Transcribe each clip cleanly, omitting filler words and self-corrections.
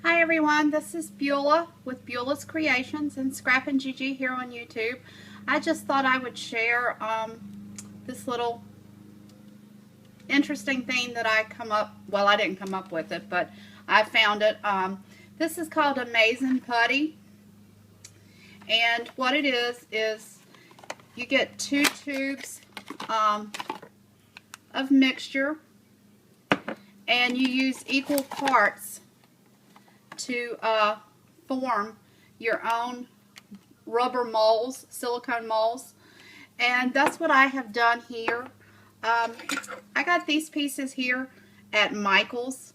Hi everyone, this is Beulah with Beulah's Creations and Scrap and Gigi here on YouTube. I just thought I would share this little interesting thing that I didn't come up with it, but I found it. This is called Amazing Putty, and what it is you get 2 tubes of mixture, and you use equal parts to form your own rubber molds, silicone molds, and that's what I have done here. I got these pieces here at Michael's,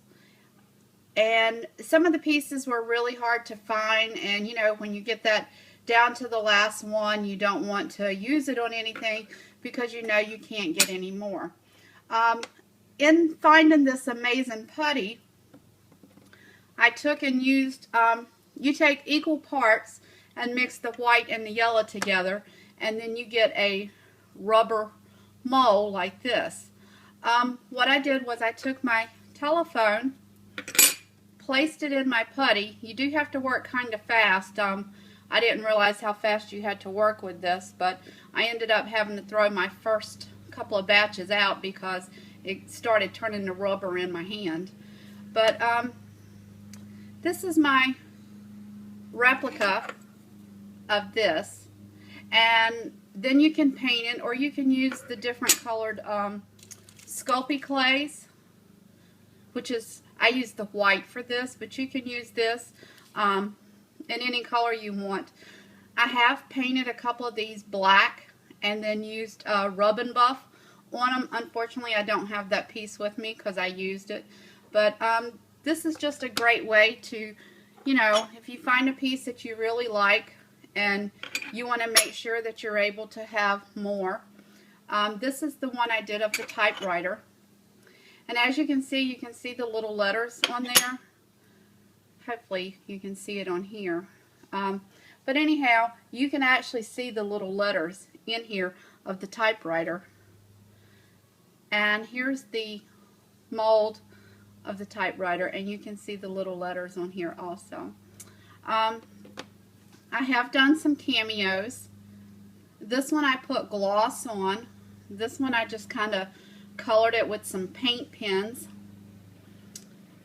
and some of the pieces were really hard to find, and you know, when you get that down to the last one, you don't want to use it on anything because you know you can't get any more. In finding this amazing putty, I took and used, you take equal parts and mix the white and the yellow together, and then you get a rubber mold like this. What I did was I took my telephone, placed it in my putty. You do have to work kind of fast. I didn't realize how fast you had to work with this, but I ended up having to throw my first couple of batches out because it started turning to rubber in my hand. But this is my replica of this, and then you can paint it, or you can use the different colored Sculpey clays, which is, I use the white for this, but you can use this in any color you want. I have painted a couple of these black and then used Rub and Buff on them. Unfortunately, I don't have that piece with me because I used it, but this is just a great way to, you know, if you find a piece that you really like and you want to make sure that you're able to have more. This is the one I did of the typewriter. And as you can see the little letters on there. Hopefully you can see it on here. But anyhow, you can actually see the little letters in here of the typewriter. And here's the mold of the typewriter, and you can see the little letters on here also. I have done some cameos. This one I put gloss on. This one I just kind of colored it with some paint pens.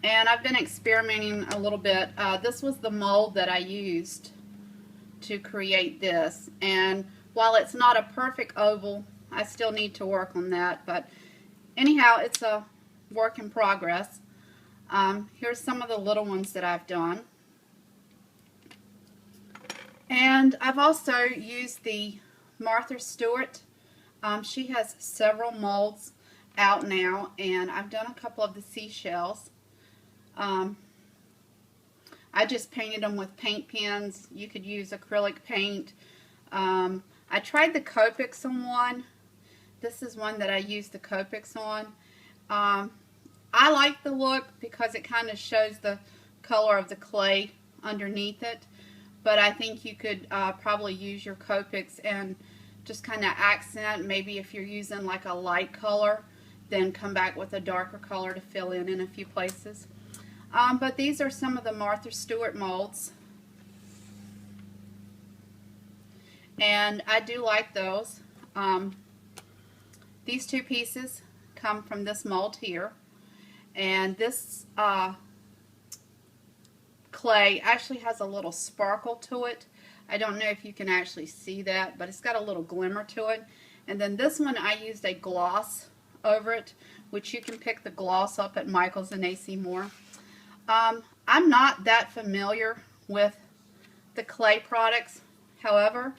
And I've been experimenting a little bit. This was the mold that I used to create this. And while it's not a perfect oval, I still need to work on that. But anyhow, it's a work in progress. Here's some of the little ones that I've done. And I've also used the Martha Stewart. She has several molds out now, and I've done a couple of the seashells. I just painted them with paint pens. You could use acrylic paint. I tried the Copics on one. This is one that I used the Copics on. I like the look because it kind of shows the color of the clay underneath it, but I think you could probably use your Copics and just kind of accent. Maybe if you're using like a light color, then come back with a darker color to fill in a few places. But these are some of the Martha Stewart molds, and I do like those. These 2 pieces come from this mold here. And this clay actually has a little sparkle to it. I don't know if you can actually see that, but it's got a little glimmer to it. And then this one I used a gloss over it, which you can pick the gloss up at Michael's and AC Moore. I'm not that familiar with the clay products. However,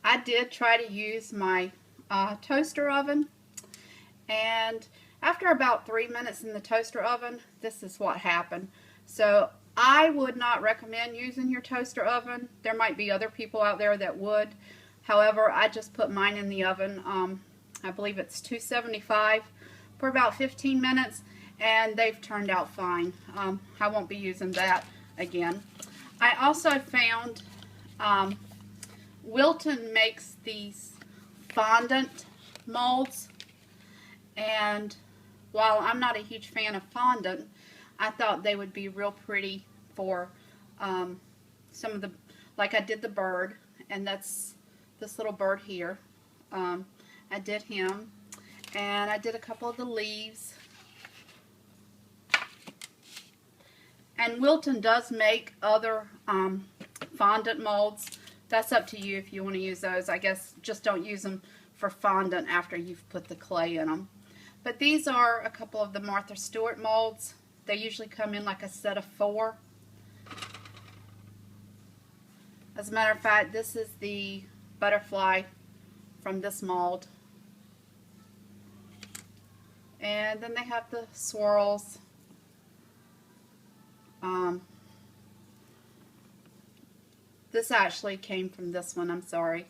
I did try to use my toaster oven, and after about 3 minutes in the toaster oven, this is what happened. So I would not recommend using your toaster oven. There might be other people out there that would. However, I just put mine in the oven. I believe it's 275 for about 15 minutes, and they've turned out fine. I won't be using that again. I also found Wilton makes these fondant molds, and while I'm not a huge fan of fondant, I thought they would be real pretty for some of the, like I did the bird, and that's this little bird here. I did him, and I did a couple of the leaves. And Wilton does make other fondant molds. That's up to you if you want to use those. I guess just don't use them for fondant after you've put the clay in them. But these are a couple of the Martha Stewart molds. They usually come in like a set of 4. As a matter of fact, this is the butterfly from this mold. And then they have the swirls. This actually came from this one, I'm sorry.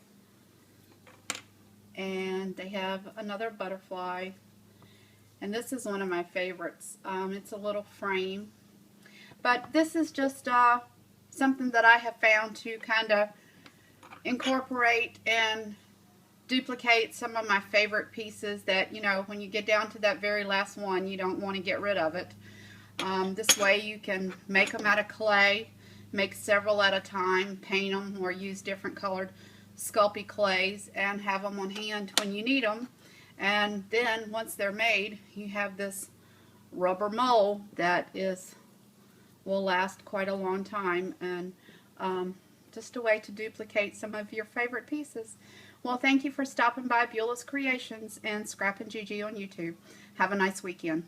And they have another butterfly. And this is one of my favorites. It's a little frame. But this is just something that I have found to kind of incorporate and duplicate some of my favorite pieces that, you know, when you get down to that very last one, you don't want to get rid of it. This way you can make them out of clay, make several at a time, paint them, or use different colored Sculpey clays and have them on hand when you need them. And then once they're made, you have this rubber mold that will last quite a long time, and just a way to duplicate some of your favorite pieces. Well, thank you for stopping by Beulah's Creations and Scrap and Gigi on YouTube. Have a nice weekend.